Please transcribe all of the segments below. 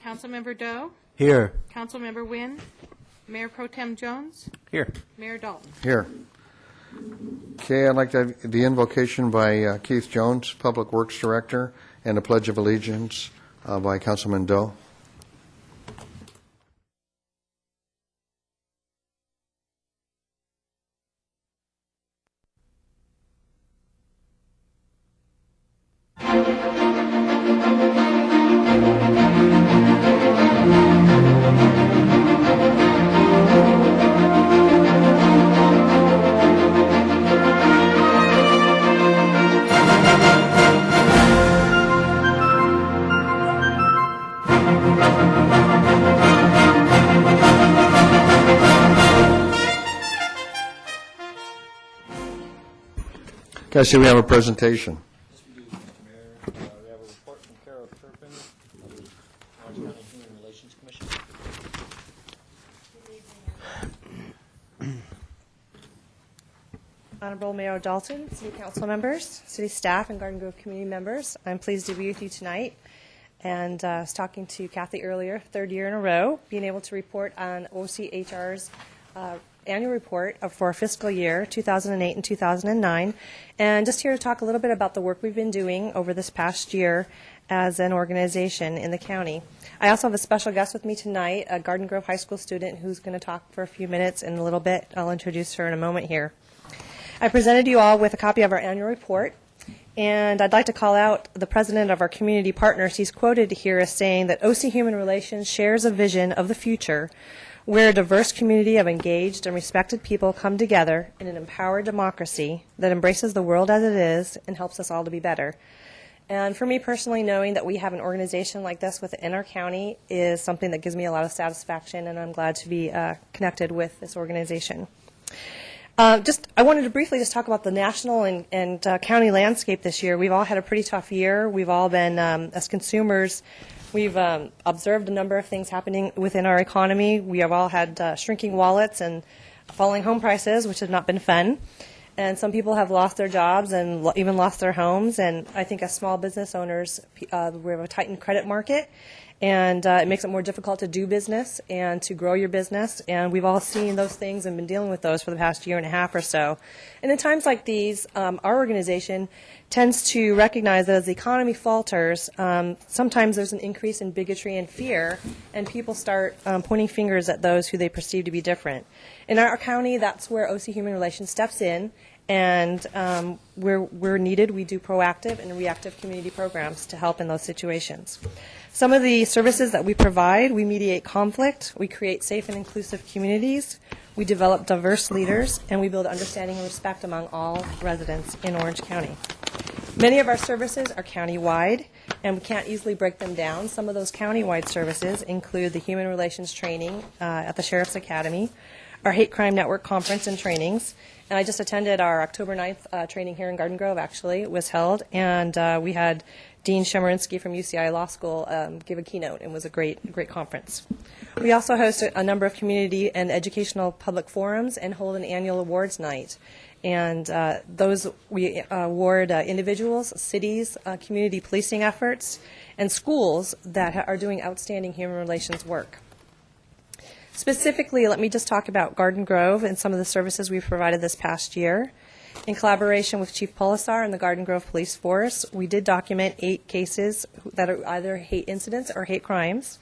Councilmember Doe, Here. Councilmember Wynn, Mayor Pro Tem Jones, Here. Mayor Dalton. Here. Okay, I'd like to have the invocation by Keith Jones, Public Works Director, and the Pledge of Allegiance by Councilman Doe. Okay, I see we have a presentation. We have a report from Carol Turpin, Orange County Human Relations Commission. Honorable Mayor Dalton, City Council members, City staff, and Garden Grove community members, I'm pleased to be with you tonight. And I was talking to Kathy earlier, third year in a row, being able to report on OCHR's annual report for our fiscal year 2008 and 2009. And just here to talk a little bit about the work we've been doing over this past year as an organization in the county. I also have a special guest with me tonight, a Garden Grove High School student who's going to talk for a few minutes in a little bit. I'll introduce her in a moment here. I presented you all with a copy of our annual report, and I'd like to call out the president of our community partners. He's quoted here as saying that OC Human Relations shares a vision of the future where a diverse community of engaged and respected people come together in an empowered democracy that embraces the world as it is and helps us all to be better. And for me personally, knowing that we have an organization like this within our county is something that gives me a lot of satisfaction, and I'm glad to be connected with this organization. I wanted to briefly just talk about the national and county landscape this year. We've all had a pretty tough year. We've all been, as consumers, we've observed a number of things happening within our economy. We have all had shrinking wallets and falling home prices, which have not been fun. And some people have lost their jobs and even lost their homes. And I think as small business owners, we have a tightened credit market. And it makes it more difficult to do business and to grow your business. And we've all seen those things and been dealing with those for the past year and a half or so. And in times like these, our organization tends to recognize that as the economy falters, sometimes there's an increase in bigotry and fear, and people start pointing fingers at those who they perceive to be different. In our county, that's where OC Human Relations steps in. And where needed, we do proactive and reactive community programs to help in those situations. Some of the services that we provide: we mediate conflict, we create safe and inclusive communities, we develop diverse leaders, and we build understanding and respect among all residents in Orange County. Many of our services are county-wide, and we can't easily break them down. Some of those county-wide services include the Human Relations Training at the Sheriff's Academy, our Hate Crime Network Conference and trainings. And I just attended our October 9th training here in Garden Grove, actually. It was held, and we had Dean Chemerinsky from UCI Law School give a keynote. It was a great conference. We also host a number of community and educational public forums and hold an annual awards night. And those we award individuals, cities, community policing efforts, and schools that are doing outstanding human relations work. Specifically, let me just talk about Garden Grove and some of the services we've provided this past year. In collaboration with Chief Polisar and the Garden Grove Police Force, we did document 8 cases that are either hate incidents or hate crimes.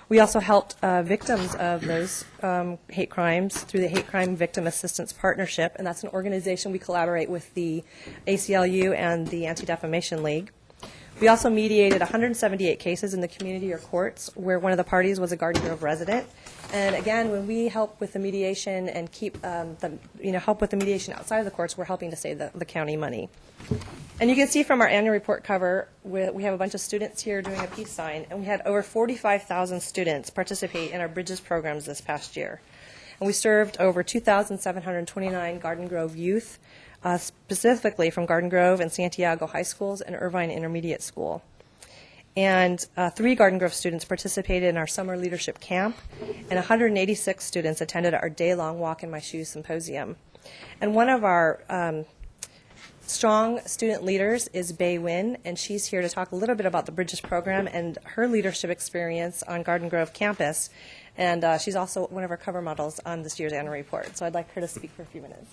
We also helped victims of those hate crimes through the Hate Crime Victim Assistance Partnership, and that's an organization we collaborate with the ACLU and the Anti-Defamation League. We also mediated 178 cases in the community or courts where one of the parties was a Garden Grove resident. And again, when we help with the mediation and keep help with the mediation outside of the courts, we're helping to save the county money. And you can see from our annual report cover, we have a bunch of students here doing a peace sign, and we had over 45,000 students participate in our Bridges programs this past year. And we served over 2,729 Garden Grove youth, specifically from Garden Grove and Santiago High Schools and Irvine Intermediate School. And 3 Garden Grove students participated in our summer leadership camp, and 186 students attended our day-long Walk in My Shoes symposium. And one of our Strong Student Leaders is Bei Win, and she's here to talk a little bit about the Bridges program and her leadership experience on Garden Grove campus. And she's also one of our cover models on this year's annual report. So I'd like her to speak for a few minutes.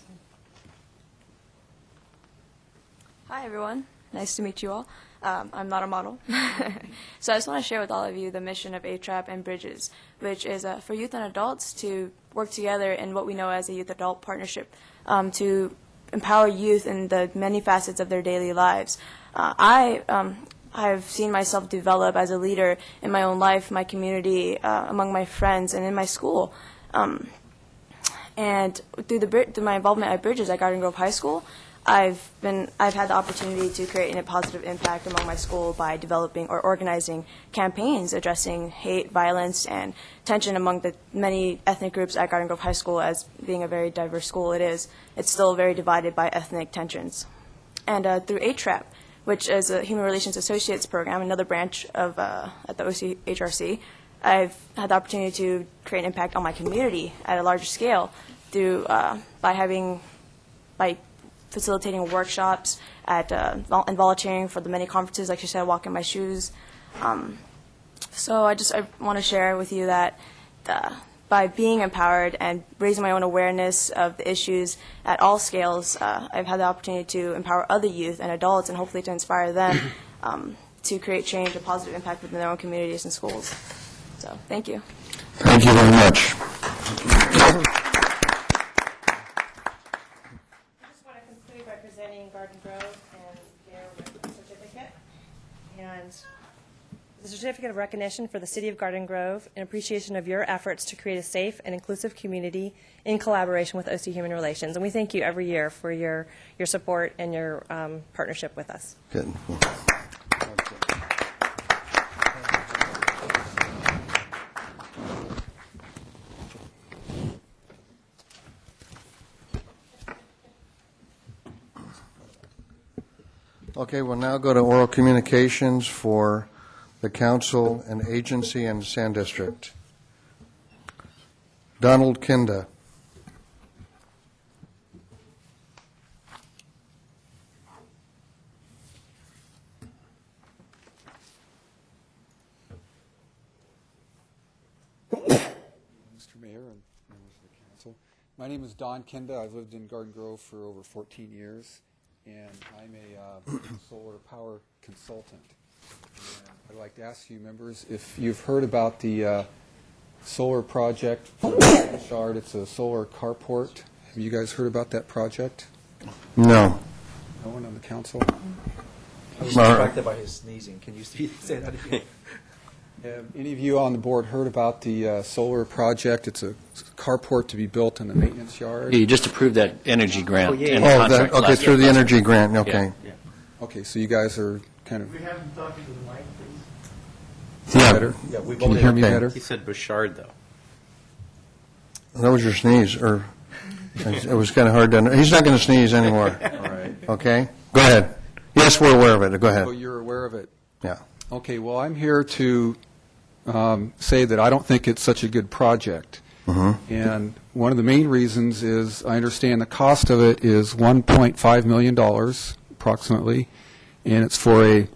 Hi, everyone. Nice to meet you all. I'm not a model. So I just want to share with all of you the mission of ATRAP and Bridges, which is for youth and adults to work together in what we know as a youth-adult partnership to empower youth in the many facets of their daily lives. I've seen myself develop as a leader in my own life, my community, among my friends, and in my school. And through my involvement at Bridges at Garden Grove High School, I've had the opportunity to create a positive impact among my school by developing or organizing campaigns addressing hate, violence, and tension among the many ethnic groups at Garden Grove High School. As being a very diverse school, it's still very divided by ethnic tensions. And through ATRAP, which is a Human Relations Associates program, another branch of at the OCHRC, I've had the opportunity to create an impact on my community at a larger scale through by facilitating workshops and volunteering for the many conferences, like she said, Walk in My Shoes. So I want to share with you that by being empowered and raising my own awareness of the issues at all scales, I've had the opportunity to empower other youth and adults and hopefully to inspire them to create change and positive impact within their own communities and schools. So thank you. Thank you very much. By presenting Garden Grove and their certificate. And the certificate of recognition for the City of Garden Grove in appreciation of your efforts to create a safe and inclusive community in collaboration with OC Human Relations. And we thank you every year for your support and your partnership with us. Good. Okay, we'll now go to oral communications for the council and agency and Sand District. Donald Kinda. Mr. Mayor and members of the council. My name is Don Kinda. I've lived in Garden Grove for over 14 years, and I'm a solar power consultant. And I'd like to ask you members if you've heard about the solar project for Shard. It's a solar carport. Have you guys heard about that project? No. No one on the council? I was distracted by his sneezing. Can you say that again? Have any of you on the board heard about the solar project? It's a carport to be built in the maintenance yard. You just approved that energy grant. Oh, yeah. and Oh, contract okay, last through the year. energy grant, okay. Okay, so you guys are kind of We have him talking to the mic, please. Yeah, better? Yeah, we Can you hear me Okay. better? He said Bouchard, though. that was your sneeze, or it was kind of hard to, he's not going to sneeze anymore, All right. okay? Go ahead. Yes, we're aware of it, go Oh, ahead. you're aware of it? Yeah. Okay, well, I'm here to say that I don't think it's such a good project. And one of the main reasons is I understand the cost of it is $1.5 million approximately, and it's for a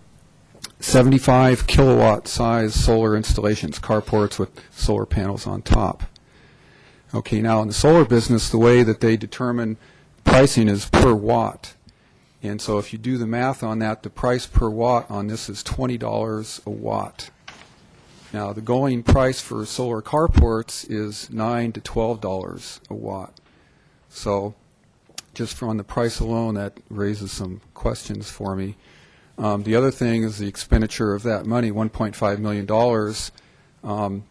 75 kilowatt size solar installations, carports with solar panels on top. Okay, now in the solar business, the way that they determine pricing is per watt. And so if you do the math on that, the price per watt on this is $20 a watt. Now, the going price for solar carports is $9 to $12 a watt. So just from the price alone, that raises some questions for me. The other thing is the expenditure of that money, $1.5 million.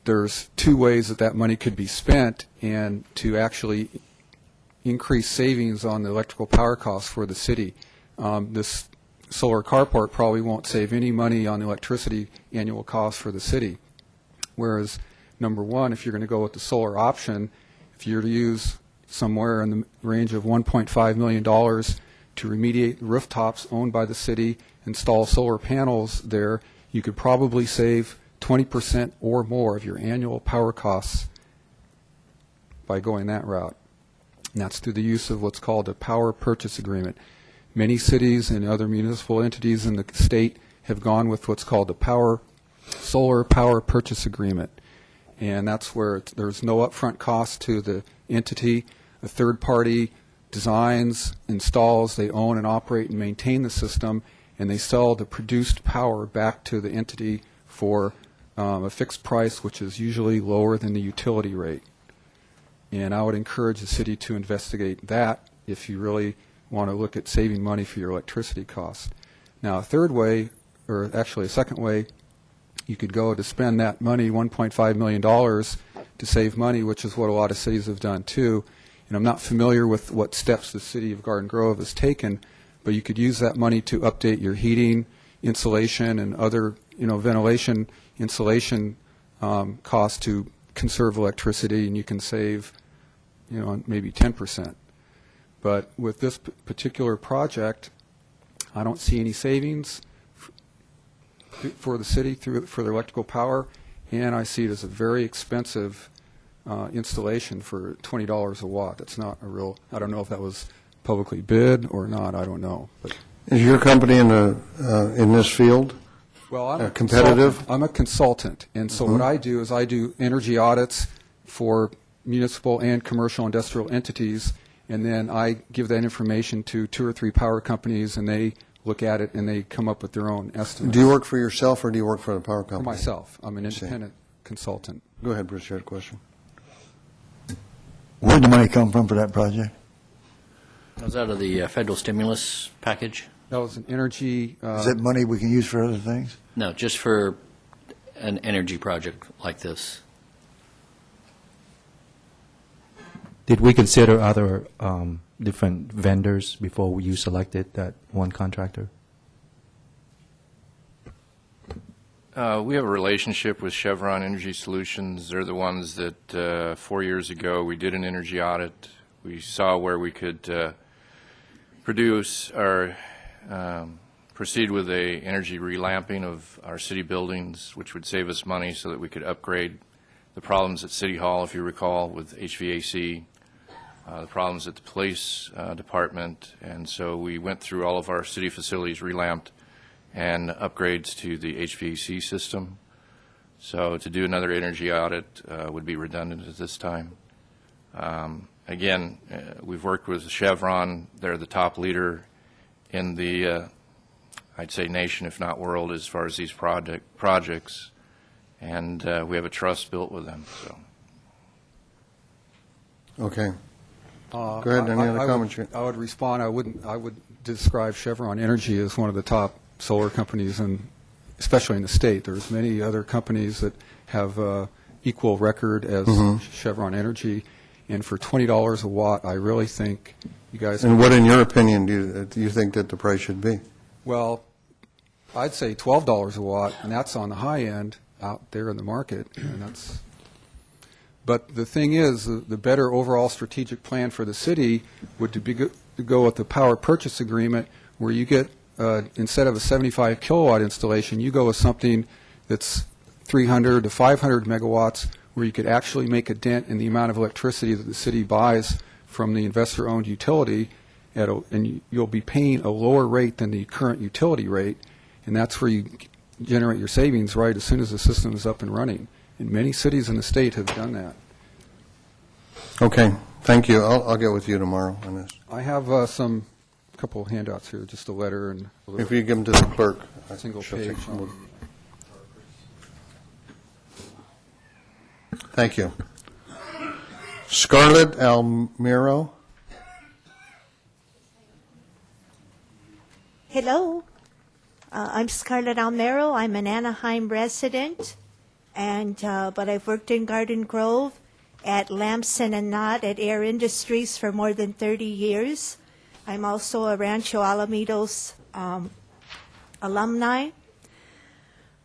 There's two ways that that money could be spent and to actually increase savings on the electrical power costs for the city. This solar carport probably won't save any money on the electricity annual cost for the city. Whereas, number one, if you're going to go with the solar option, if you're to use somewhere in the range of $1.5 million to remediate rooftops owned by the city, install solar panels there, you could probably save 20% or more of your annual power costs by going that route. and that's through the use of what's called a power purchase agreement. Many cities and other municipal entities in the state have gone with what's called a solar power purchase agreement, and that's where there's no upfront cost to the entity. A third party designs, installs, they own and operate and maintain the system, and they sell the produced power back to the entity for a fixed price, which is usually lower than the utility rate. And I would encourage the city to investigate that if you really want to look at saving money for your electricity costs. Now, a third way, or actually a second way, you could go to spend that money, $1.5 million, to save money, which is what a lot of cities have done too. And I'm not familiar with what steps the city of Garden Grove has taken, but you could use that money to update your heating, insulation, and other, ventilation, insulation costs to conserve electricity, and you can save, maybe 10%. But with this particular project, I don't see any savings for the city for their electrical power, and I see it as a very expensive installation for $20 a watt. That's not a real, I don't know if that was publicly bid or not, I don't know. But Is your company in this field? well, I'm a competitive? consultant. I'm a consultant, and so what I do is I do energy audits for municipal and commercial industrial entities, and then I give that information to 2 or 3 power companies, and they look at it and they come up with their own estimates. Do you work for yourself or do you work for the power company? For myself. I'm an independent consultant. Go ahead, Bruce, you had a question. Where'd the money come from for that project? That was out of the federal stimulus package? That was an energy. Is that money we can use for other things? No, just for an energy project like this. Did we consider other different vendors before you selected that one contractor? We have a relationship with Chevron Energy Solutions. They're the ones that 4 years ago we did an energy audit. We saw where we could produce or proceed with a energy relamping of our city buildings, which would save us money so that we could upgrade the problems at City Hall, if you recall, with HVAC, the problems at the police department, and so we went through all of our city facilities, relamped, and upgrades to the HVAC system. So to do another energy audit would be redundant at this time. Again, we've worked with Chevron. They're the top leader in the, I'd say, nation, if not world, as far as these projects, and we have a trust built with them. So. Okay. Go ahead, any other comments? I would respond. I would describe Chevron Energy as one of the top solar companies, especially in the state. There's many other companies that have equal record as Chevron Energy, and for $20 a watt, I really think you guys. And what, in your opinion, do you think that the price should be? Well, I'd say $12 a watt, and that's on the high end out there in the market, and that's. But the thing is, the better overall strategic plan for the city would to go with the power purchase agreement, where you get, instead of a 75 kilowatt installation, you go with something that's 300 to 500 megawatts, where you could actually make a dent in the amount of electricity that the city buys from the investor-owned utility, and you'll be paying a lower rate than the current utility rate, and that's where you generate your savings right as soon as the system is up and running. And many cities in the state have done that. Okay, thank you. I'll get with you tomorrow on this. I have some couple of handouts here, just a letter and a little If you give them to the clerk. single she'll page. take some. Thank you. Scarlett Almiro. Hello, I'm Scarlett Almero. I'm an Anaheim resident, but I've worked in Garden Grove, at Lamson and Knott, at Air Industries for more than 30 years. I'm also a Rancho Alamitos alumni.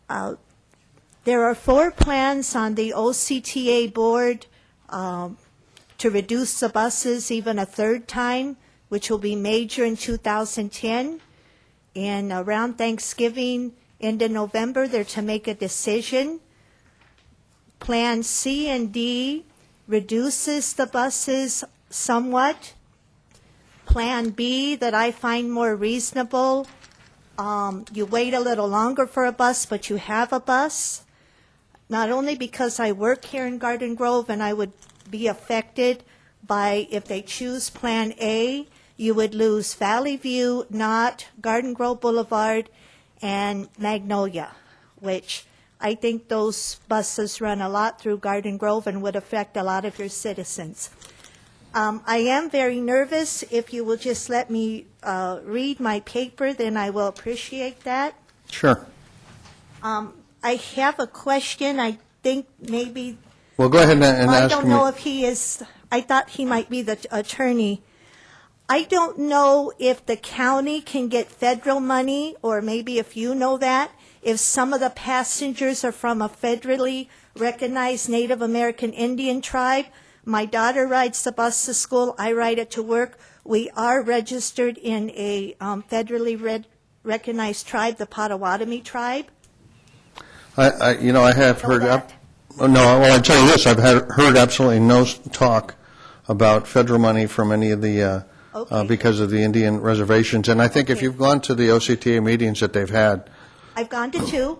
There are 4 plans on the OCTA board to reduce the buses even a third time, which will be major in 2010. And around Thanksgiving, end of November, they're to make a decision. Plan C and D reduces the buses somewhat. Plan B that I find more reasonable, you wait a little longer for a bus, but you have a bus. Not only because I work here in Garden Grove and I would be affected by, if they choose Plan A, you would lose Valley View, Knott, Garden Grove Boulevard, and Magnolia, which I think those buses run a lot through Garden Grove and would affect a lot of your citizens. I am very nervous. If you will just let me read my paper, then I will appreciate that. Sure. I have a question. I think maybe, Well, go ahead and I ask don't me. know if he is, I thought he might be the attorney. I don't know if the county can get federal money, or maybe if you know that, if some of the passengers are from a federally recognized Native American Indian tribe. My daughter rides the bus to school. I ride it to work. We are registered in a federally recognized tribe, the Potawatomi tribe. I have Know heard, that? no, well, I tell you this, I've heard absolutely no talk about federal money from any of the, Okay. because of the Indian reservations. And I think if Okay. you've gone to the OCTA meetings that they've had, I've gone to two.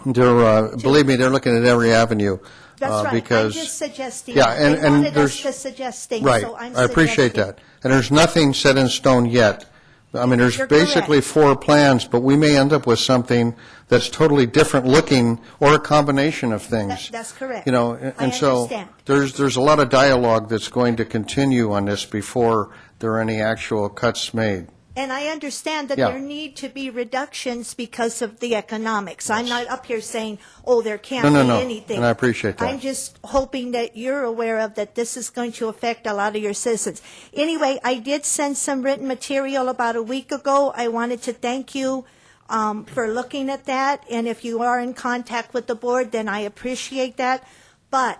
they're, believe me, they're looking at every avenue. That's right. Because, I'm just suggesting. yeah, and They wanted us there's- to suggest things, right, so I'm I appreciate suggesting. that. And there's nothing set in stone yet. I mean, there's You're basically correct. 4 plans, but we may end up with something that's totally different looking, or a combination of things. That's correct. You know, I and so understand. there's a lot of dialogue that's going to continue on this before there are any actual cuts made. And I understand that Yeah. there need to be reductions because of the economics. I'm not up here saying, oh, there can't No, be no, no, anything. and I appreciate that. I'm just hoping that you're aware of that this is going to affect a lot of your citizens. Anyway, I did send some written material about a week ago. I wanted to thank you for looking at that, and if you are in contact with the board, then I appreciate that. But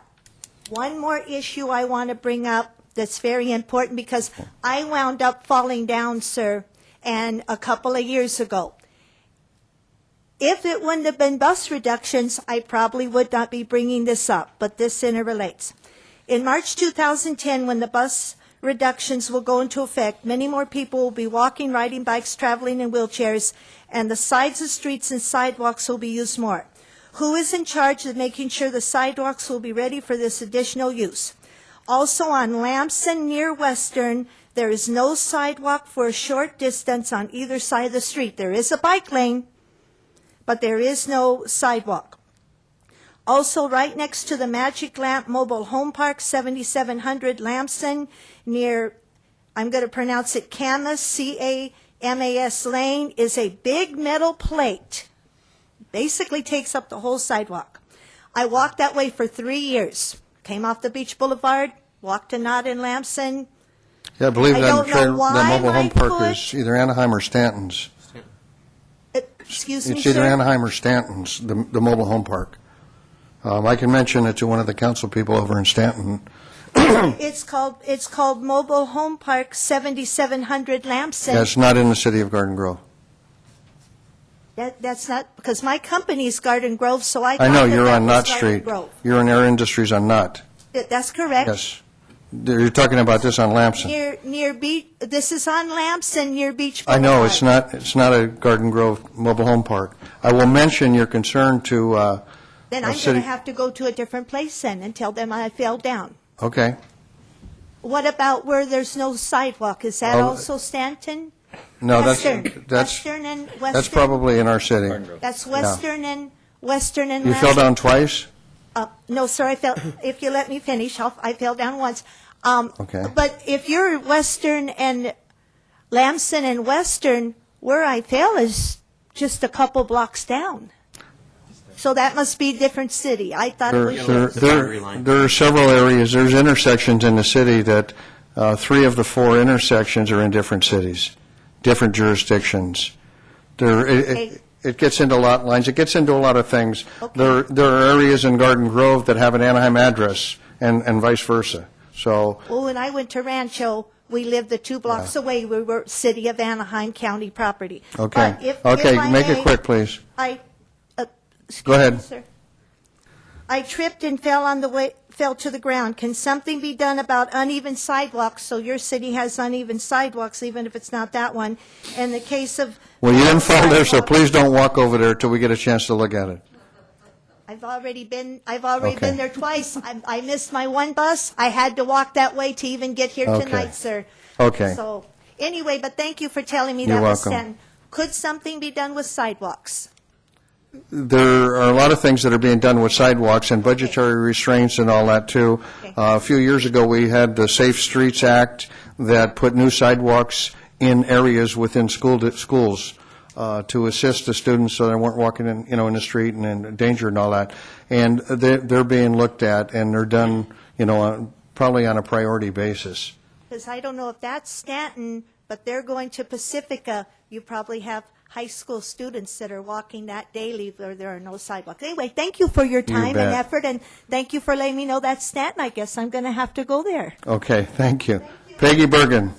one more issue I want to bring up that's very important, because I wound up falling down, sir, and a couple of years ago. If it wouldn't have been bus reductions, I probably would not be bringing this up, but this interrelates. In March 2010, when the bus reductions will go into effect, many more people will be walking, riding bikes, traveling in wheelchairs, and the sides of streets and sidewalks will be used more. Who is in charge of making sure the sidewalks will be ready for this additional use? Also on Lamson near Western, there is no sidewalk for a short distance on either side of the street. There is a bike lane, but there is no sidewalk. Also, right next to the Magic Lamp Mobile Home Park, 7700 Lamson, near, I'm going to pronounce it Camas, C-A-M-A-S Lane, is a big metal plate. Basically takes up the whole sidewalk. I walked that way for 3 years. Came off the Beach Boulevard, walked to Knott and Lamson. Yeah, I believe I that don't know why that mobile home my park foot- is either Anaheim or Stanton's. Excuse me, It's either sir? Anaheim or Stanton's, the mobile home park. I can mention it to one of the council people over in Stanton. It's called Mobile Home Park, 7700 Lamson. That's not in the city of Garden Grove. That's not, because my company's Garden Grove, so I I thought know, that you're that on was Knott Garden Street. Grove. You're in Air Industries on Knott. That's correct. Yes. You're talking about this on Lamson. Near Beach, this is on Lamson, near Beach I Boulevard. know, it's not a Garden Grove mobile home park. I will mention your concern to, Then a I'm going city- to have to go to a different place then and tell them I fell down. okay. What about where there's no sidewalk? Is that Oh, also Stanton? No, Western. that's Western and Western? that's probably in our city. That's Western and Western and You fell Lamson? down twice? No, sir, I fell, if you let me finish, I fell down once. Okay. But if you're Western and Lamson and Western, where I fell is just a couple blocks down. So that must be a different city. I thought it was. There are several areas, there's intersections in the city that, 3 of the 4 intersections are in different cities, different jurisdictions. It gets into lot lines, it gets into a lot of things. Okay. There are areas in Garden Grove that have an Anaheim address, and vice versa. So, Well, when I went to Rancho, we lived the 2 blocks away. We were city of Anaheim County property. okay. But if Okay, I make it may, quick, please. I, excuse Go ahead. me, sir. I tripped and fell on the way, fell to the ground. Can something be done about uneven sidewalks, so your city has uneven sidewalks, even if it's not that one? In the case of... Well, you didn't fall there, so sidewalk- please don't walk over there till we get a chance to look at it. I've already been Okay. there twice. I missed my one bus. I had to walk that way to even get here Okay. tonight, sir. Okay. So, anyway, but thank you for telling me You're that was welcome. Stanton. Could something be done with sidewalks? There are a lot of things that are being done with sidewalks and budgetary restraints and all that, too. Okay. A few years ago, we had the Safe Streets Act that put new sidewalks in areas within schools to assist the students so they weren't walking in the street and in danger and all that. And they're being looked at, and they're done, probably on a priority basis. Because I don't know if that's Stanton, but they're going to Pacifica. You probably have high school students that are walking that daily where there are no sidewalks. Anyway, thank you for your time and bet. effort, and thank you for letting me know that's Stanton. I guess I'm going to have to go there. Okay, thank you. Peggy Bergen.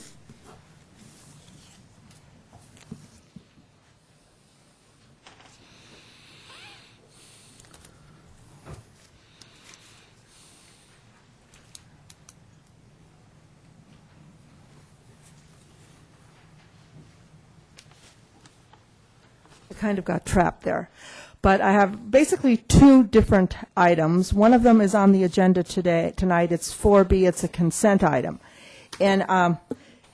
I kind of got trapped there. But I have basically two different items. One of them is on the agenda tonight. It's 4B. It's a consent item. And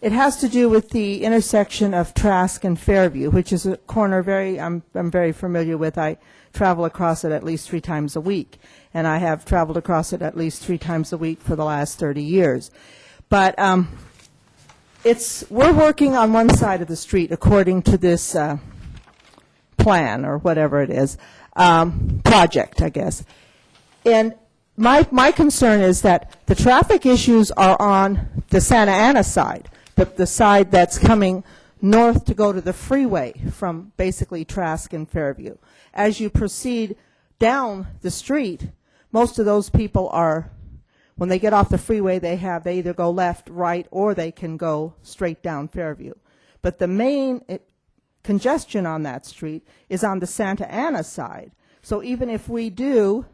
it has to do with the intersection of Trask and Fairview, which is a corner I'm very familiar with. I travel across it at least 3 times a week. And I have traveled across it at least 3 times a week for the last 30 years. But we're working on one side of the street according to this plan or whatever it is, project, I guess. And my concern is that the traffic issues are on the Santa Ana side, the side that's coming north to go to the freeway from basically Trask and Fairview. As you proceed down the street, most of those people when they get off the freeway, they either go left, right, or they can go straight down Fairview. But the main congestion on that street is on the Santa Ana side. So even if we do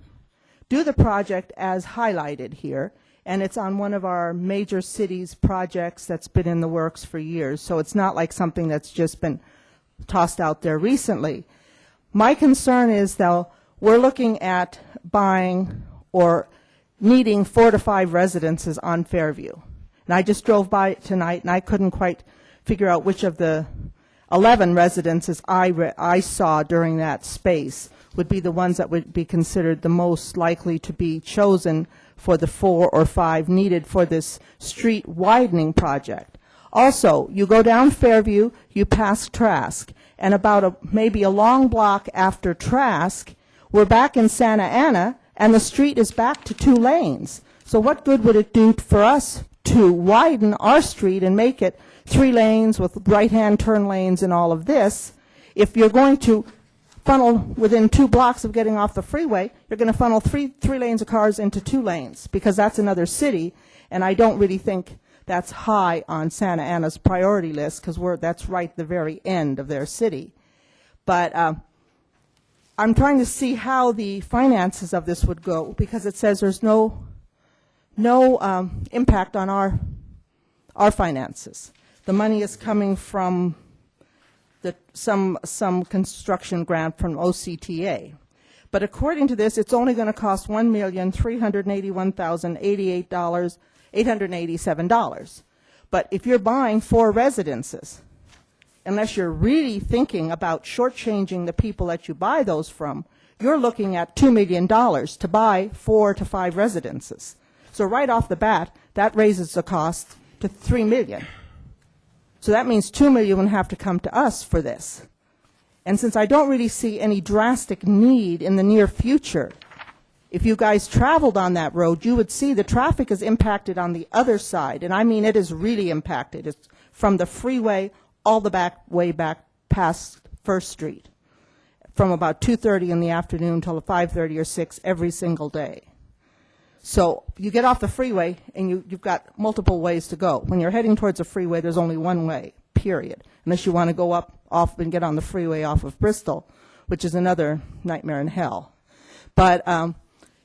the project as highlighted here, and it's on one of our major cities projects that's been in the works for years, so it's not like something that's just been tossed out there recently. My concern is, though, we're looking at buying or needing 4 to 5 residences on Fairview. And I just drove by it tonight, and I couldn't quite figure out which of the 11 residences I saw during that space would be the ones that would be considered the most likely to be chosen for the 4 or 5 needed for this street widening project. Also, you go down Fairview, you pass Trask, and about maybe a long block after Trask, we're back in Santa Ana, and the street is back to 2 lanes. So what good would it do for us to widen our street and make it 3 lanes with right-hand turn lanes and all of this? If you're going to funnel within 2 blocks of getting off the freeway, you're going to funnel three lanes of cars into 2 lanes, because that's another city, and I don't really think that's high on Santa Ana's priority list, because that's right at the very end of their city. But I'm trying to see how the finances of this would go, because it says there's no impact on our finances. The money is coming from some construction grant from OCTA. But according to this, it's only going to cost $1,381,088.887. But if you're buying 4 residences, unless you're really thinking about shortchanging the people that you buy those from, you're looking at $2 million to buy 4 to 5 residences. So right off the bat, that raises the cost to $3 million. So that means $2 million would have to come to us for this. And since I don't really see any drastic need in the near future, if you guys traveled on that road, you would see the traffic is impacted on the other side. And I mean, it is really impacted. It's from the freeway all the way back past First Street, from about 2:30 in the afternoon till 5:30 or 6 every single day. So you get off the freeway, and you've got multiple ways to go. When you're heading towards a freeway, there's only one way, period, unless you want to go off and get on the freeway off of Bristol, which is another nightmare in hell. But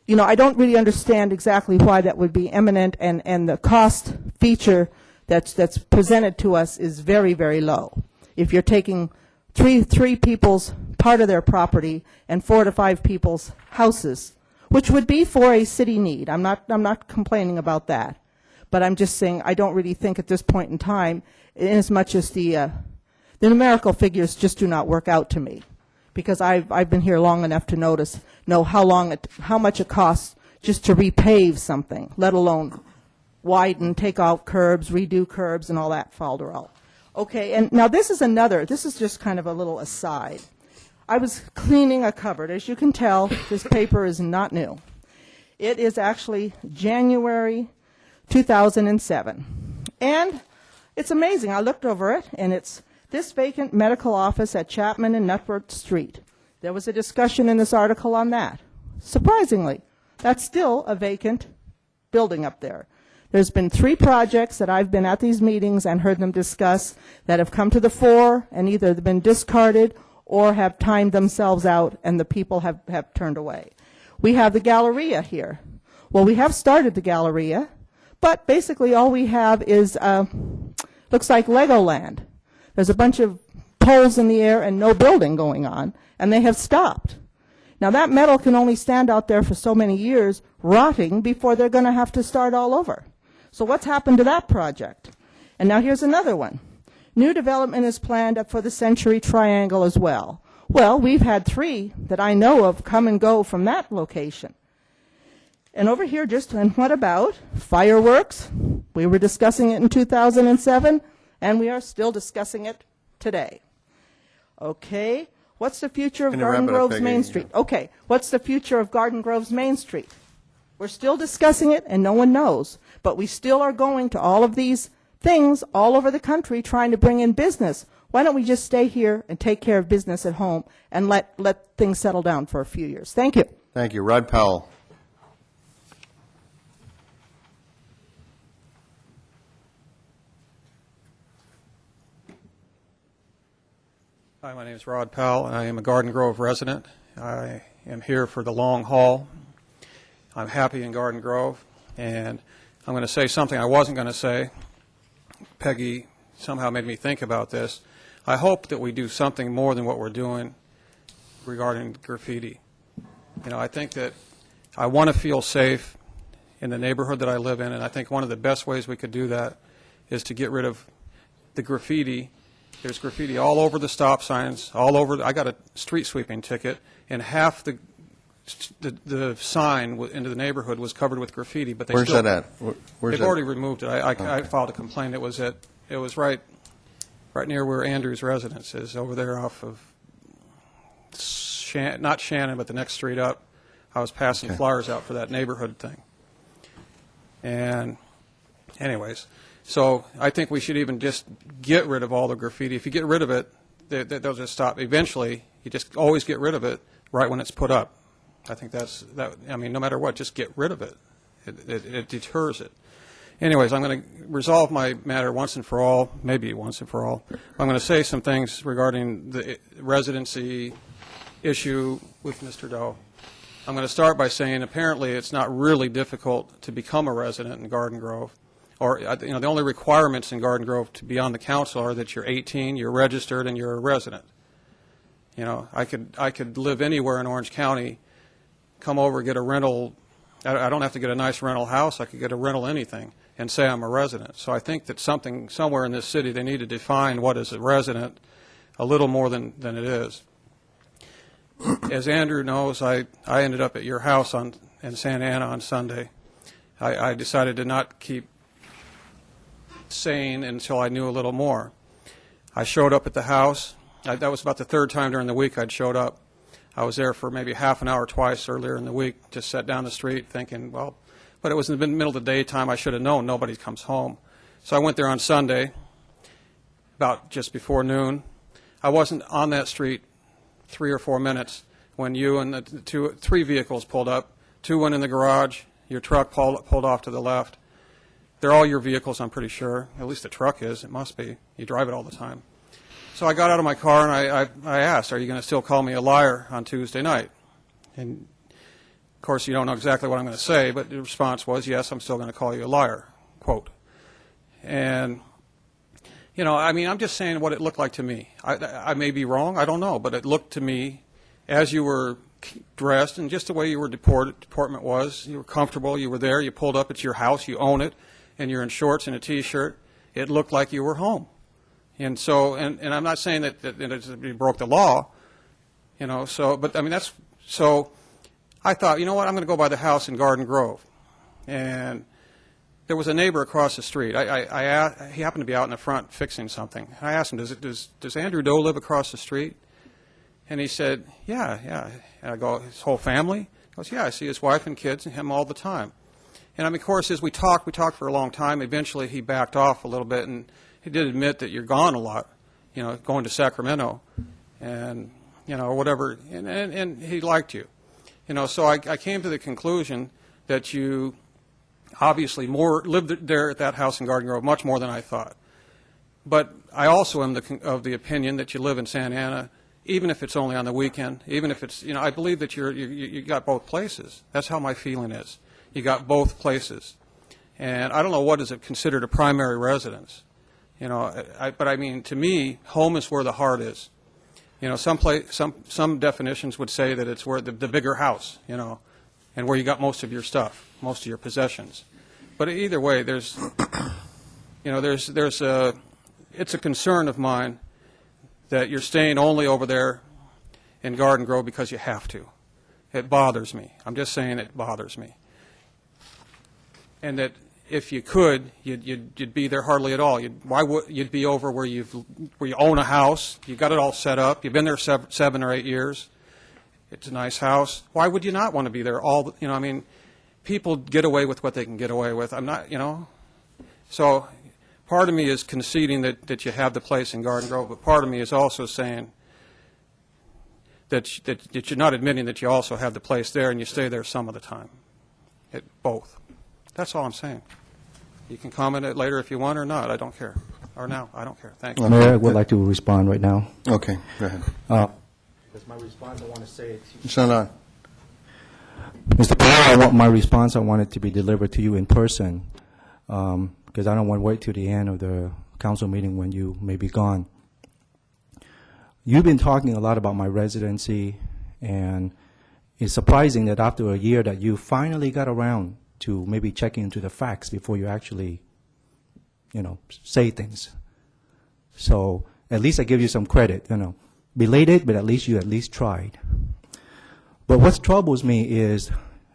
you know, I don't really understand exactly why that would be imminent, and the cost feature that's presented to us is very, very low. If you're taking three people's part of their property and 4 to 5 people's houses, which would be for a city need. I'm not complaining about that. But I'm just saying I don't really think at this point in time, in as much as the numerical figures just do not work out to me. Because I've been here long enough to know how much it costs just to repave something, let alone widen, take out curbs, redo curbs, and all that falderall. Okay, and now this is just kind of a little aside. I was cleaning a cupboard. As you can tell, this paper is not new. It is actually January 2007. And it's amazing. I looked over it, and it's this vacant medical office at Chapman and Nutworth Street. There was a discussion in this article on that. Surprisingly, that's still a vacant building up there. There's been 3 projects that I've been at these meetings and heard them discuss that have come to the fore and either been discarded or have timed themselves out and the people have turned away. We have the Galleria here. Well, we have started the Galleria, but basically all we have is, looks like Legoland. There's a bunch of poles in the air and no building going on, and they have stopped. Now that metal can only stand out there for so many years, rotting, before they're going to have to start all over. So what's happened to that project? And now here's another one. New development is planned for the Century Triangle as well. Well, we've had 3 that I know of come and go from that location. And over here, and what about fireworks? We were discussing it in 2007, and we are still discussing it today. Okay, what's the future of Garden Grove's Main Street? Okay, what's the future of Garden Grove's Main Street? We're still discussing it, and no one knows. But we still are going to all of these things all over the country trying to bring in business. Why don't we just stay here and take care of business at home and let things settle down for a few years? Thank you. Thank you. Rod Powell. Hi, my name is Rod Powell, and I am a Garden Grove resident. I am here for the long haul. I'm happy in Garden Grove, and I'm going to say something I wasn't going to say. Peggy somehow made me think about this. I hope that we do something more than what we're doing regarding graffiti. You know, I think that I want to feel safe in the neighborhood that I live in, and I think one of the best ways we could do that is to get rid of the graffiti. There's graffiti all over the stop signs, all over. I got a street sweeping ticket, and half the sign into the neighborhood was covered with graffiti. But Where's that at? They've already removed it. I filed a complaint. It was right near where Andrew's residence is, over there off of not Shannon, but the next street up. I was passing flyers out for that neighborhood thing. And anyways, so I think we should even just get rid of all the graffiti. If you get rid of it, they'll just stop. Eventually, you just always get rid of it right when it's put up. I think I mean, no matter what, just get rid of it. It deters it. Anyways, I'm going to resolve my matter once and for all, maybe once and for all. I'm going to say some things regarding the residency issue with Mr. Doe. I'm going to start by saying apparently it's not really difficult to become a resident in Garden Grove. Or, you know, the only requirements in Garden Grove to be on the council are that you're 18, you're registered, and you're a resident. You know, I could live anywhere in Orange County, come over, get a rental. I don't have to get a nice rental house. I could get a rental anything and say I'm a resident. So I think that somewhere in this city, they need to define what is a resident a little more than it is. As Andrew knows, I ended up at your house in Santa Ana on Sunday. I decided to not keep sane until I knew a little more. I showed up at the house. That was about the 3rd time during the week I'd showed up. I was there for maybe half an hour twice earlier in the week, just sat down the street thinking, well, but it was in the middle of the daytime. I should have known nobody comes home. So I went there on Sunday, about just before noon. I wasn't on that street 3 or 4 minutes when you and the 3 vehicles pulled up. 2 went in the garage. Your truck pulled off to the left. They're all your vehicles, I'm pretty sure. At least the truck is. It must be. You drive it all the time. So I got out of my car and I asked, are you going to still call me a liar on Tuesday night? And Of course, you don't know exactly what I'm going to say, but the response was, yes, I'm still going to call you a liar, quote. And, you know, I mean, I'm just saying what it looked like to me. I may be wrong, I don't know, but it looked to me, as you were dressed and just the way you were deportment was, you were comfortable, you were there, you pulled up, it's your house, you own it, and you're in shorts and a T-shirt, it looked like you were home. And so, and I'm not saying that you broke the law, you know, so, but I mean, that's, so I thought, you know what, I'm going to go by the house in Garden Grove. And there was a neighbor across the street. He happened to be out in the front fixing something. I asked him, does Andrew Doe live across the street? And he said, yeah. And I go, his whole family? He goes, yeah, I see his wife and kids and him all the time. And I mean, of course, as we talked for a long time. Eventually he backed off a little bit, and he did admit that you're gone a lot, you know, going to Sacramento and, you know, or whatever, and he liked you. You know, so I came to the conclusion that you obviously lived there at that house in Garden Grove much more than I thought. But I also am of the opinion that you live in Santa Ana, even if it's only on the weekend, even if it's, you know, I believe that you got both places. That's how my feeling is. You got both places. And I don't know what is considered a primary residence. You know, but I mean, to me, home is where the heart is. You know, some definitions would say that it's where the bigger house, you know, and where you got most of your stuff, most of your possessions. But either way, there's, you know, it's a concern of mine that you're staying only over there in Garden Grove because you have to. It bothers me. I'm just saying it bothers me. And that if you could, you'd be there hardly at all. You'd be over where you own a house, you got it all set up, you've been there 7 or 8 years. It's a nice house. Why would you not want to be there all? You know, I mean, people get away with what they can get away with. I'm not, you know. So part of me is conceding that you have the place in Garden Grove, but part of me is also saying that you're not admitting that you also have the place there and you stay there some of the time. Both. That's all I'm saying. You can comment it later if you want or not. I don't care. Or now. I don't care. Thank you. Mayor, I would like to respond right now. Okay, go ahead. Because my response, I want to say it to you. It's not on. Mr. Pereira, I want my response, I want it to be delivered to you in person, because I don't want to wait till the end of the council meeting when you may be gone. You've been talking a lot about my residency, and it's surprising that after a year that you finally got around to maybe checking into the facts before you actually, you know, say things. So at least I give you some credit, you know. Belated, but at least you tried. But what troubles me is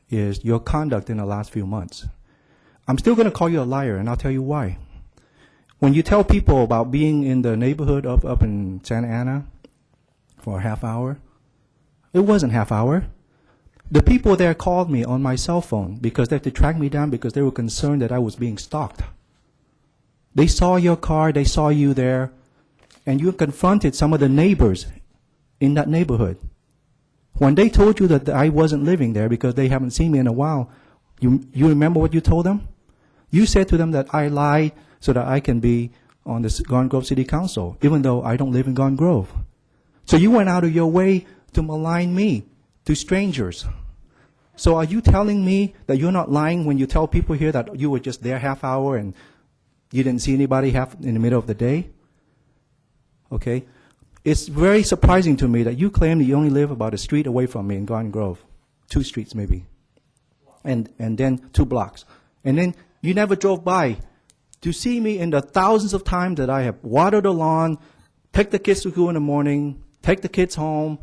your conduct in the last few months. I'm still going to call you a liar, and I'll tell you why. When you tell people about being in the neighborhood up in Santa Ana for a half hour, it wasn't half hour. The people there called me on my cell phone because they had to track me down because they were concerned that I was being stalked. They saw your car, they saw you there, and you confronted some of the neighbors in that neighborhood. When they told you that I wasn't living there because they haven't seen me in a while, you remember what you told them? You said to them that I lied so that I can be on the Garden Grove City Council, even though I don't live in Garden Grove. So you went out of your way to malign me to strangers. So are you telling me that you're not lying when you tell people here that you were just there half hour and you didn't see anybody in the middle of the day? Okay? It's very surprising to me that you claim that you only live about a street away from me in Garden Grove. 2 streets maybe. And then 2 blocks. And then you never drove by to see me in the thousands of times that I have watered the lawn, take the kids to school in the morning, take the kids home.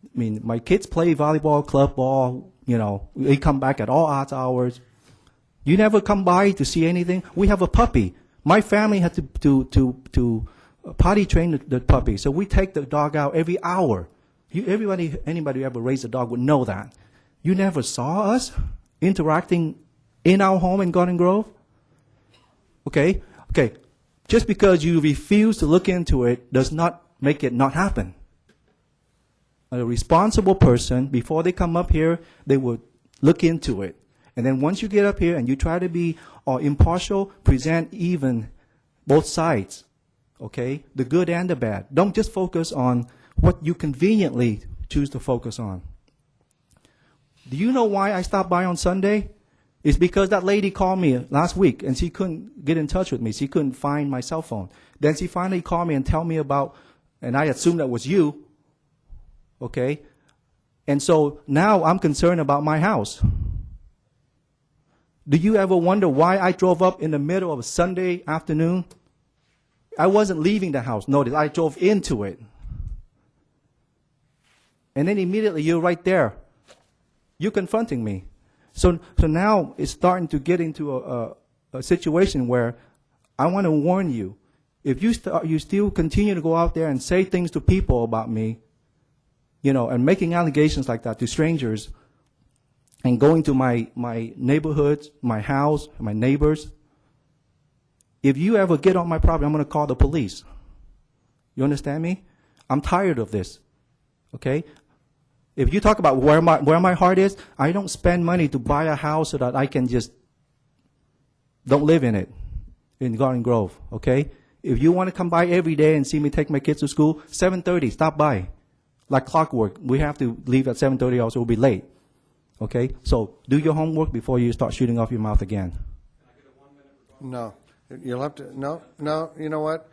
I mean, my kids play volleyball, club ball, you know, they come back at all odd hours. You never come by to see anything. We have a puppy. My family had to potty train the puppy, so we take the dog out every hour. Anybody who ever raised a dog would know that. You never saw us interacting in our home in Garden Grove? Okay. Just because you refuse to look into it does not make it not happen. A responsible person, before they come up here, they would look into it. And then once you get up here and you try to be impartial, present even both sides, okay, the good and the bad. Don't just focus on what you conveniently choose to focus on. Do you know why I stopped by on Sunday? It's because that lady called me last week, and she couldn't get in touch with me. She couldn't find my cell phone. Then she finally called me and told me about, and I assumed that was you, okay? And so now I'm concerned about my house. Do you ever wonder why I drove up in the middle of a Sunday afternoon? I wasn't leaving the house. Notice, I drove into it. And then immediately you're right there. You're confronting me. So now it's starting to get into a situation where I want to warn you. If you still continue to go out there and say things to people about me, you know, and making allegations like that to strangers, and going to my neighborhoods, my house, my neighbors, if you ever get on my property, I'm going to call the police. You understand me? I'm tired of this. Okay? If you talk about where my heart is, I don't spend money to buy a house so that I can just don't live in it, in Garden Grove, okay? If you want to come by every day and see me take my kids to school, 7:30, stop by. Like clockwork. We have to leave at 7:30 or else we'll be late, okay? So do your homework before you start shooting off your mouth again. No. You'll have to, no, you know what?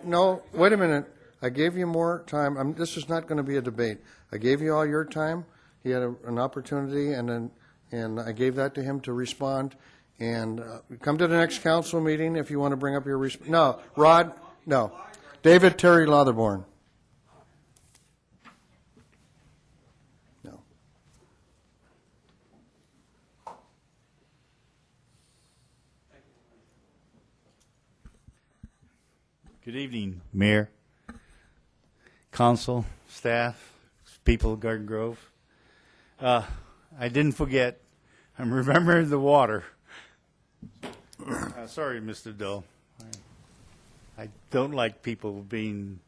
No, wait a minute. I gave you more time. This is not going to be a debate. I gave you all your time. He had an opportunity, and I gave that to him to respond. And come to the next council meeting if you want to bring up your no, Rod, no. David Terry Lotherborn. No. Good evening, Mayor, Council, staff, people of Garden Grove. I didn't forget. I'm remembering the water. Sorry, Mr. Doe. I don't like people being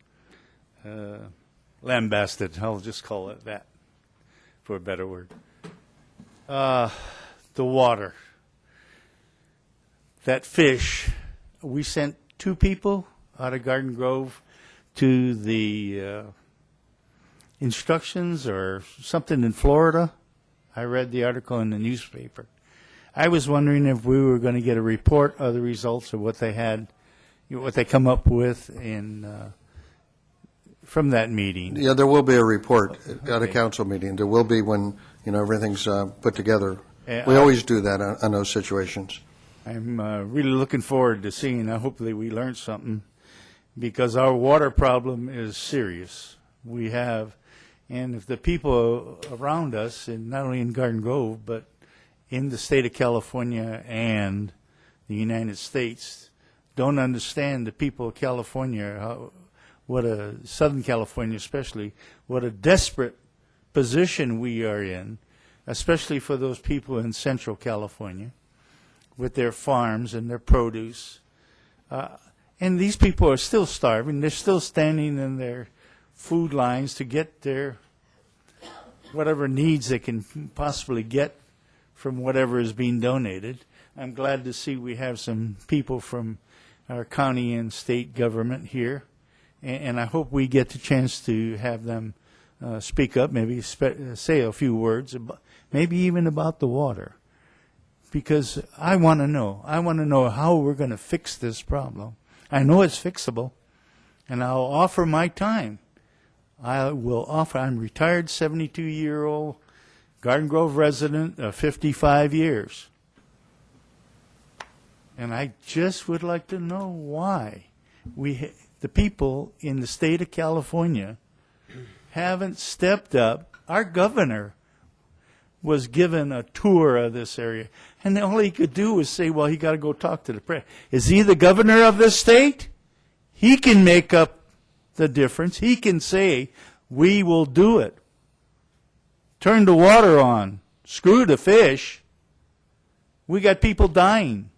lambasted. I'll just call it that, for a better word. The water. That fish. We sent 2 people out of Garden Grove to the instructions or something in Florida. I read the article in the newspaper. I was wondering if we were going to get a report of the results of what they had, what they come up with from that meeting. Yeah, there will be a report at a council meeting. There will be when, you know, everything's put together. We always do that on those situations. I'm really looking forward to seeing. Hopefully we learned something, because our water problem is serious. We have, and if the people around us, and not only in Garden Grove, but in the state of California and the United States, don't understand the people of California, Southern California especially, what a desperate position we are in, especially for those people in Central California with their farms and their produce. And these people are still starving. They're still standing in their food lines to get their whatever needs they can possibly get from whatever is being donated. I'm glad to see we have some people from our county and state government here, and I hope we get the chance to have them speak up, maybe say a few words, maybe even about the water, because I want to know. I want to know how we're going to fix this problem. I know it's fixable, and I'll offer my time. I will offer. I'm retired 72-year-old Garden Grove resident of 55 years. And I just would like to know why the people in the state of California haven't stepped up. Our governor was given a tour of this area, and all he could do was say, well, he got to go talk to the president. Is he the governor of this state? He can make up the difference. He can say, we will do it. Turn the water on. Screw the fish. We got people dying.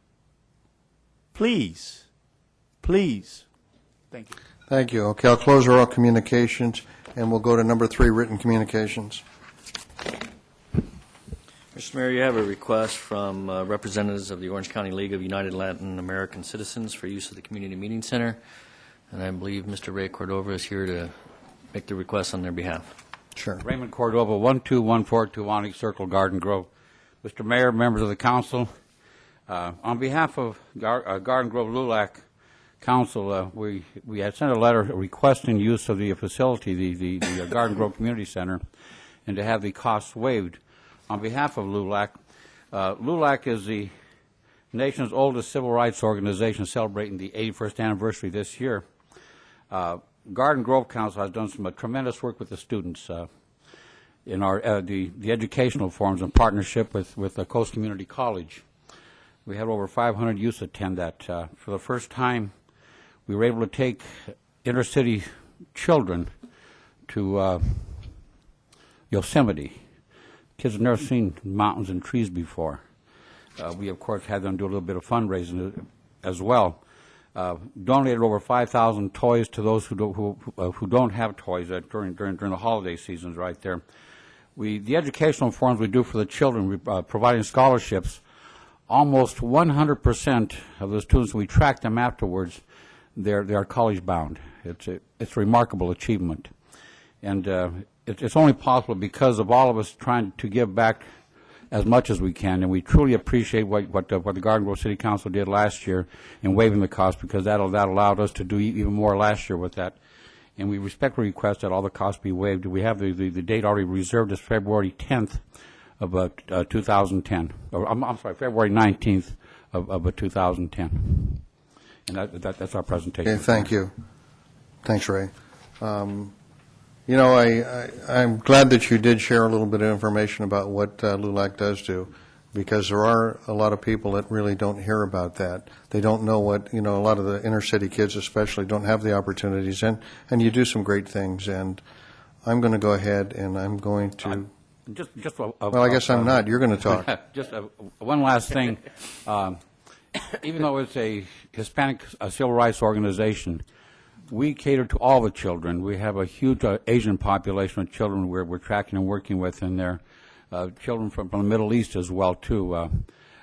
Please. Please. Thank you. Thank you. Okay, I'll close oral communications, and we'll go to number 3, written communications. Mr. Mayor, you have a request from representatives of the Orange County League of United Latin American Citizens for use of the Community Meeting Center, and I believe Mr. Ray Cordova is here to make the request on their behalf. Sure. Raymond Cordova, 12142 Onyx Circle, Garden Grove. Mr. Mayor, members of the council, on behalf of Garden Grove LULAC Council, we had sent a letter requesting use of the facility, the Garden Grove Community Center, and to have the costs waived. On behalf of LULAC, LULAC is the nation's oldest civil rights organization, celebrating the 81st anniversary this year. Garden Grove Council has done some tremendous work with the students in our the educational forums in partnership with the Coast Community College. We had over 500 youth attend that. For the first time, we were able to take inner-city children to Yosemite. Kids have never seen mountains and trees before. We, of course, had them do a little bit of fundraising as well. Donated over 5,000 toys to those who don't have toys during the holiday seasons right there. The educational forums we do for the children, providing scholarships, almost 100% of the students, we track them afterwards, they are college bound. It's a remarkable achievement. And it's only possible because of all of us trying to give back as much as we can, and we truly appreciate what the Garden Grove City Council did last year in waiving the cost, because that allowed us to do even more last year with that. And we respectfully request that all the costs be waived. We have the date already reserved as February 10th of 2010. Or, I'm sorry, February 19th of 2010. And that's our presentation. Okay, thank you. Thanks, Ray. You know, I'm glad that you did share a little bit of information about what LULAC does do, because there are a lot of people that really don't hear about that. They don't know what, a lot of the inner city kids especially don't have the opportunities, and you do some great things. And I'm going to go ahead and I'm going to... well, I guess I'm not. You're going to talk. Just one last thing. Even though it's a Hispanic civil rights organization, we cater to all the children. We have a huge Asian population of children we're tracking and working with, and they're children from the Middle East as well too.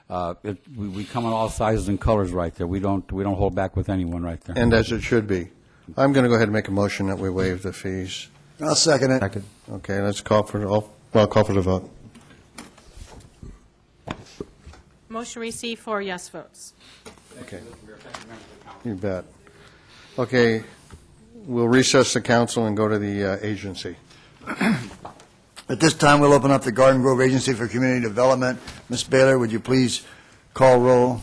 We come in all sizes and colors right there. We don't hold back with anyone right there. And as it should be. I'm going to go ahead and make a motion that we waive the fees. I'll second it. Second. Okay, let's call for the vote. Motion received, 4 yes votes. Okay. You bet. Okay, we'll recess the council and go to the agency. At this time, we'll open up the Garden Grove Agency for Community Development. Ms. Baylor, would you please call roll?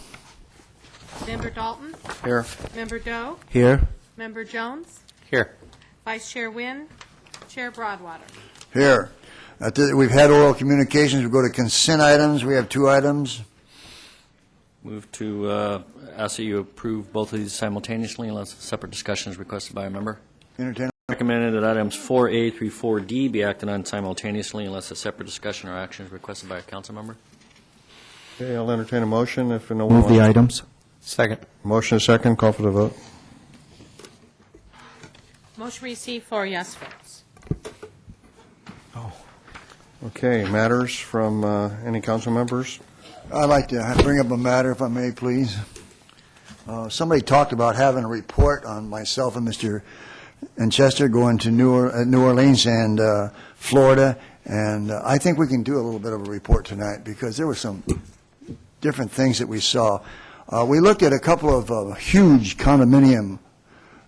Member Dalton? Here. Member Doe? Here. Member Jones? Here. Vice Chair Wynn? Chair Broadwater? Here. We've had oral communications. We'll go to consent items. We have 2 items. Move to ask that you approve both of these simultaneously unless a separate discussion is requested by a member. Entertain. Recommended that items 4A through 4D be acted on simultaneously unless a separate discussion or action is requested by a council member. Okay, I'll entertain a motion if no one Move the wants. items. Second. Motion is second, call for the vote. Motion received, 4 yes votes. Okay, matters from any council members? I'd like to bring up a matter, if I may, please. Somebody talked about having a report on myself and Mr. Chester going to New Orleans and Florida, and I think we can do a little bit of a report tonight because there were some different things that we saw. We looked at a couple of huge condominium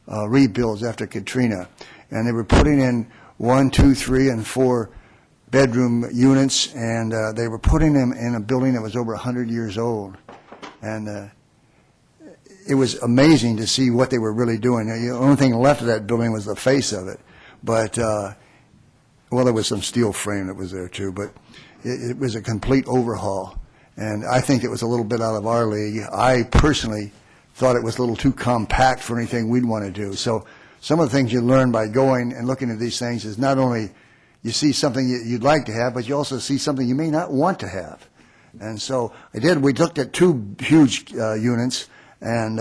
rebuilds after Katrina, and they were putting in 1, 2, 3, and 4 bedroom units, and they were putting them in a building that was over 100 years old. And it was amazing to see what they were really doing. The only thing left of that building was the face of it. But, well, there was some steel frame that was there too, but it was a complete overhaul. And I think it was a little bit out of our league. I personally thought it was a little too compact for anything we'd want to do. So some of the things you learn by going and looking at these things is not only you see something you'd like to have, but you also see something you may not want to have. And so we looked at 2 huge units, and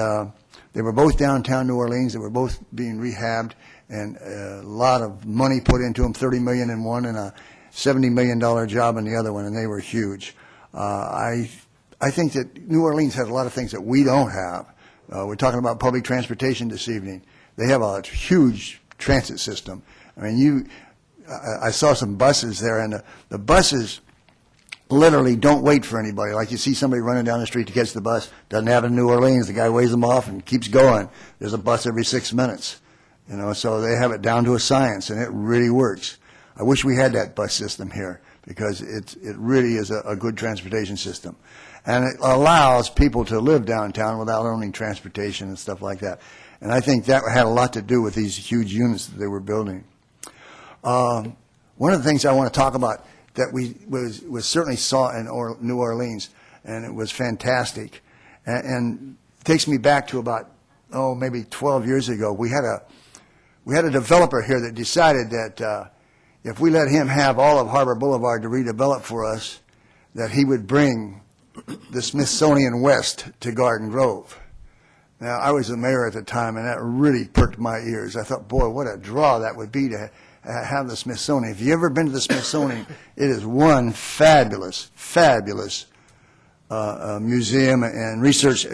they were both downtown New Orleans. They were both being rehabbed, and a lot of money put into them, $30 million in one and a $70 million job in the other one, and they were huge. I think that New Orleans has a lot of things that we don't have. We're talking about public transportation this evening. They have a huge transit system. I mean, I saw some buses there, and the buses literally don't wait for anybody. Like you see somebody running down the street to catch the bus, doesn't happen in New Orleans, the guy waves them off and keeps going. There's a bus every 6 minutes, you know, so they have it down to a science, and it really works. I wish we had that bus system here, because it really is a good transportation system. And it allows people to live downtown without owning transportation and stuff like that. And I think that had a lot to do with these huge units that they were building. One of the things I want to talk about that we certainly saw in New Orleans, and it was fantastic, and it takes me back to about, maybe 12 years ago. We had a developer here that decided that if we let him have all of Harbor Boulevard to redevelop for us, that he would bring the Smithsonian West to Garden Grove. Now, I was the mayor at the time, and that really perked my ears. I thought, boy, what a draw that would be to have the Smithsonian. If you've ever been to the Smithsonian, it is one fabulous, fabulous museum and research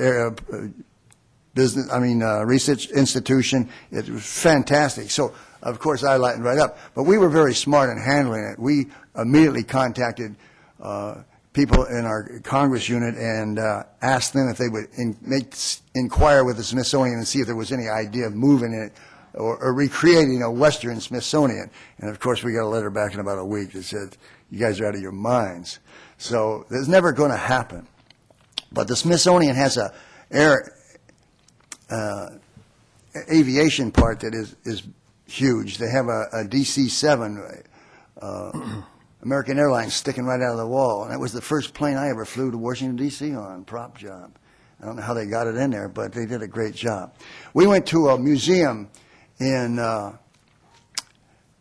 research institution. It was fantastic. So, of course, I lightened right up. But we were very smart in handling it. We immediately contacted people in our Congress unit and asked them if they would inquire with the Smithsonian and see if there was any idea of moving it or recreating a Western Smithsonian. And, of course, we got a letter back in about a week that said, you guys are out of your minds. So it's never going to happen. But the Smithsonian has a aviation part that is huge. They have a DC-7 American Airlines sticking right out of the wall. And that was the first plane I ever flew to Washington, D.C. on, prop job. I don't know how they got it in there, but they did a great job. We went to a museum in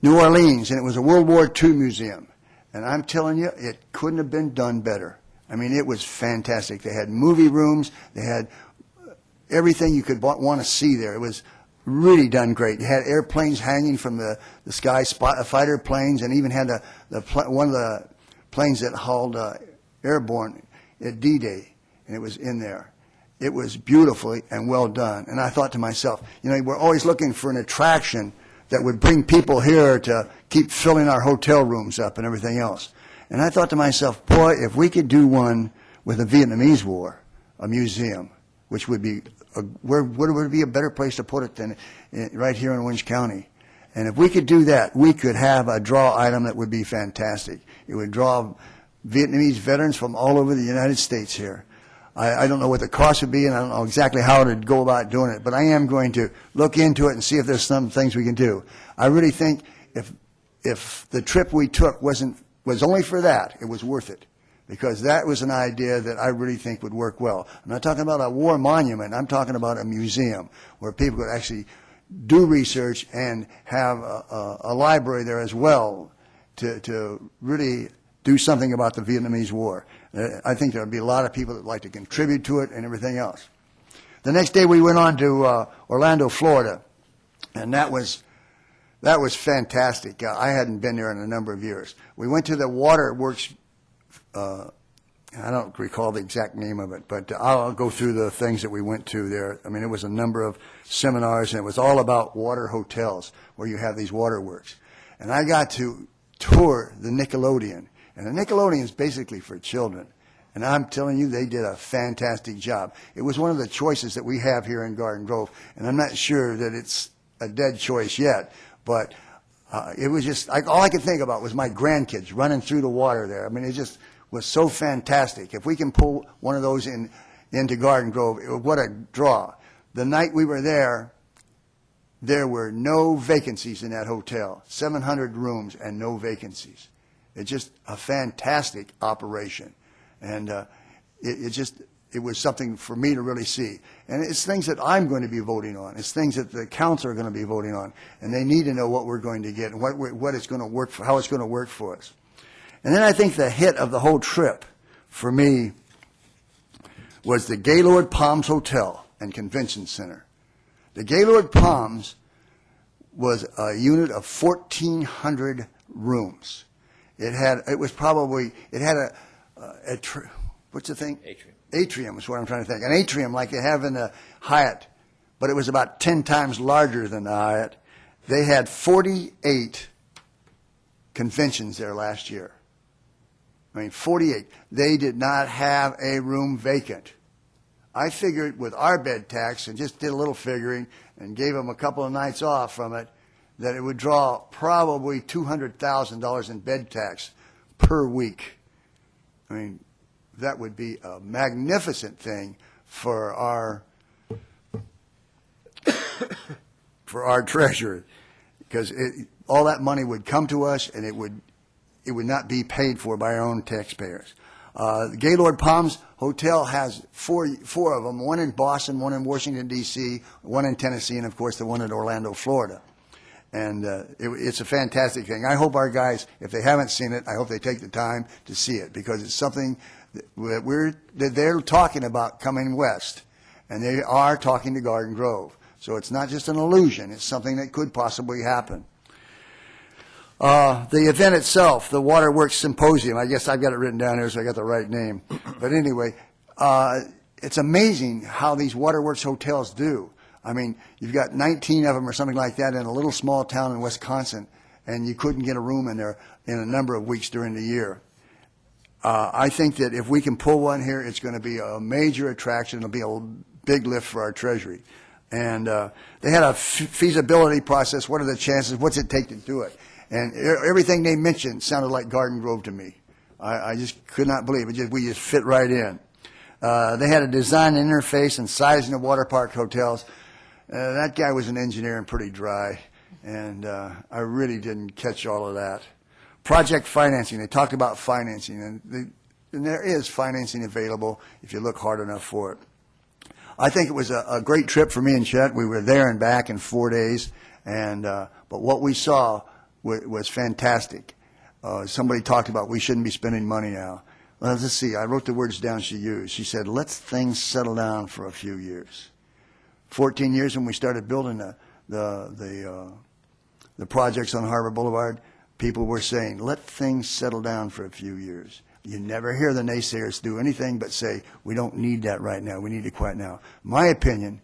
New Orleans, and it was a World War II museum. And I'm telling you, it couldn't have been done better. I mean, it was fantastic. They had movie rooms. They had everything you could want to see there. It was really done great. It had airplanes hanging from the sky, fighter planes, and even had one of the planes that hauled airborne at D-Day, and it was in there. It was beautifully and well done. And I thought to myself, you know, we're always looking for an attraction that would bring people here to keep filling our hotel rooms up and everything else. And I thought to myself, boy, if we could do one with the Vietnamese War, a museum, which would be, where would be a better place to put it than right here in Orange County? And if we could do that, we could have a draw item that would be fantastic. It would draw Vietnamese veterans from all over the United States here. I don't know what the cost would be, and I don't know exactly how to go about doing it, but I am going to look into it and see if there's some things we can do. I really think if the trip we took was only for that, it was worth it, because that was an idea that I really think would work well. I'm not talking about a war monument. I'm talking about a museum where people could actually do research and have a library there as well to really do something about the Vietnamese War. I think there would be a lot of people that would like to contribute to it and everything else. The next day we went on to Orlando, Florida, and that was fantastic. I hadn't been there in a number of years. We went to the waterworks. I don't recall the exact name of it, but I'll go through the things that we went to there. I mean, it was a number of seminars, and it was all about water hotels where you have these waterworks. And I got to tour the Nickelodeon. And the Nickelodeon is basically for children. And I'm telling you, they did a fantastic job. It was one of the choices that we have here in Garden Grove. And I'm not sure that it's a dead choice yet. But it was just, all I could think about was my grandkids running through the water there. I mean, it just was so fantastic. If we can pull one of those into Garden Grove, what a draw. The night we were there, there were no vacancies in that hotel. 700 rooms and no vacancies. It's just a fantastic operation. And it was something for me to really see. And it's things that I'm going to be voting on. It's things that the council are going to be voting on. And they need to know what we're going to get and what it's going to work for, how it's going to work for us. And then I think the hit of the whole trip for me was the Gaylord Palms Hotel and Convention Center. The Gaylord Palms was a unit of 1,400 rooms. It had a what's the thing? Atrium. Atrium is what I'm trying to think. An atrium like they have in the Hyatt, but it was about 10 times larger than the Hyatt. They had 48 conventions there last year. I mean, 48. They did not have a room vacant. I figured with our bed tax, and just did a little figuring, and gave them a couple of nights off from it, that it would draw probably $200,000 in bed tax per week. I mean, that would be a magnificent thing for our treasurer, because all that money would come to us, and it would not be paid for by our own taxpayers. The Gaylord Palms Hotel has four of them, one in Boston, one in Washington, D.C., one in Tennessee, and, of course, the one in Orlando, Florida. And it's a fantastic thing. I hope our guys, if they haven't seen it, I hope they take the time to see it, because it's something that they're talking about coming west, and they are talking to Garden Grove. So it's not just an illusion. It's something that could possibly happen. The event itself, the Waterworks Symposium, I guess I've got it written down here so I got the right name. But anyway, it's amazing how these Waterworks hotels do. I mean, you've got 19 of them or something like that in a little small town in Wisconsin, and you couldn't get a room in there in a number of weeks during the year. I think that if we can pull one here, it's going to be a major attraction. It'll be a big lift for our Treasury. And they had a feasibility process. What are the chances? What's it take to do it? And everything they mentioned sounded like Garden Grove to me. I just could not believe it. We just fit right in. They had a design interface and sizing of water park hotels. That guy was an engineer and pretty dry, and I really didn't catch all of that. Project financing. They talked about financing, and there is financing available if you look hard enough for it. I think it was a great trip for me and Chet. We were there and back in 4 days, and but what we saw was fantastic. Somebody talked about we shouldn't be spending money now. Well, let's see. I wrote the words down she used. She said, "Let things settle down for a few years." 14 years when we started building the projects on Harbor Boulevard, people were saying, "Let things settle down for a few years." You never hear the naysayers do anything but say, "We don't need that right now. We need it quiet now." My opinion,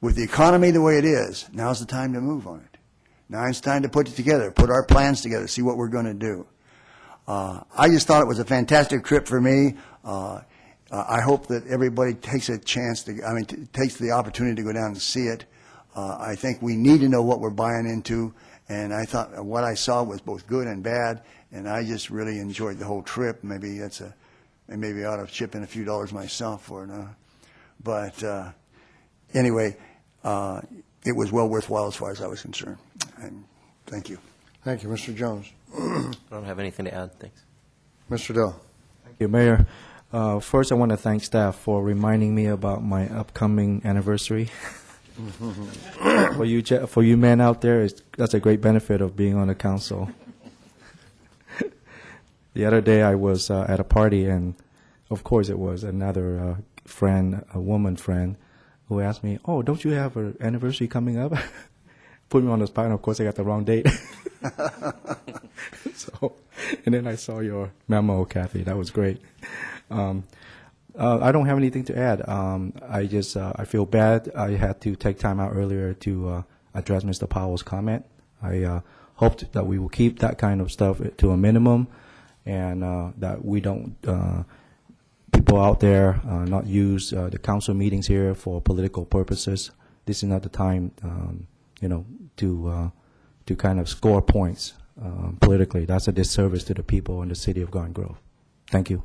with the economy the way it is, now's the time to move on it. Now it's time to put it together, put our plans together, see what we're going to do. I just thought it was a fantastic trip for me. I hope that everybody takes a chance takes the opportunity to go down and see it. I think we need to know what we're buying into, and I thought what I saw was both good and bad, and I just really enjoyed the whole trip. Maybe maybe I ought to chip in a few dollars myself for it. But anyway, it was well worthwhile as far as I was concerned. And thank you. Thank you, Mr. Jones. I don't have anything to add. Thanks. Mr. Dell. Thank you, Mayor. First, I want to thank staff for reminding me about my upcoming anniversary. For you men out there, that's a great benefit of being on the council. The other day, I was at a party, and of course, it was another friend, a woman friend, who asked me, "Oh, don't you have an anniversary coming up?" Put me on the spot, and of course, I got the wrong date. And then I saw your memo, Kathy. That was great. I don't have anything to add. I feel bad. I had to take time out earlier to address Mr. Powell's comment. I hoped that we will keep that kind of stuff to a minimum, and that we don't, people out there not use the council meetings here for political purposes. This is not the time, to kind of score points politically. That's a disservice to the people in the city of Garden Grove. Thank you.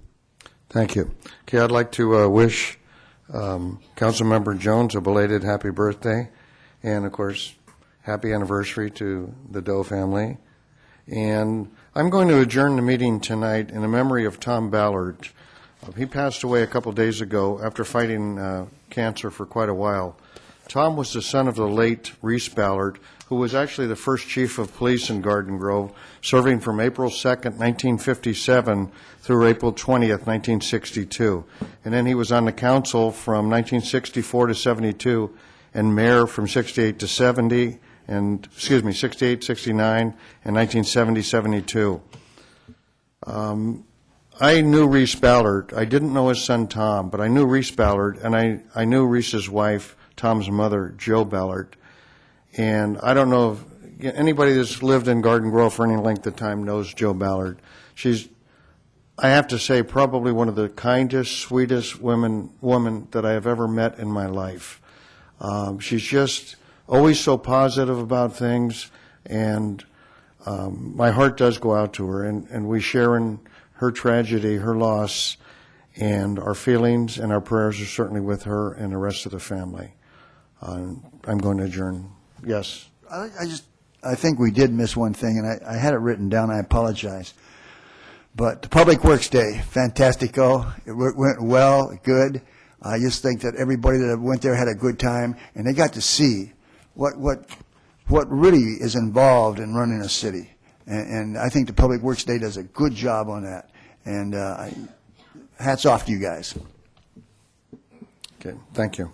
Thank you. Okay, I'd like to wish Councilmember Jones a belated happy birthday, and of course, happy anniversary to the Doe family. And I'm going to adjourn the meeting tonight in the memory of Tom Ballard. He passed away a couple days ago after fighting cancer for quite a while. Tom was the son of the late Reese Ballard, who was actually the first chief of police in Garden Grove, serving from April 2nd, 1957 through April 20th, 1962. And then he was on the council from 1964 to 72 and mayor from 68 to 70, 68, 69, and 1970, 72. I knew Reese Ballard. I didn't know his son Tom, but I knew Reese Ballard, and I knew Reese's wife, Tom's mother, Jo Ballard. And I don't know if anybody that's lived in Garden Grove for any length of time knows Joe Ballard. She's, I have to say, probably one of the kindest, sweetest woman that I have ever met in my life. She's just always so positive about things, and my heart does go out to her, and we share in her tragedy, her loss, and our feelings and our prayers are certainly with her and the rest of the family. I'm going to adjourn. Yes. I think we did miss one thing, and I had it written down. I apologize. But the Public Works Day, fantastico. It went well, good. I just think that everybody that went there had a good time, and they got to see what really is involved in running a city. And I think the Public Works Day does a good job on that. And hats off to you guys. Okay, thank you.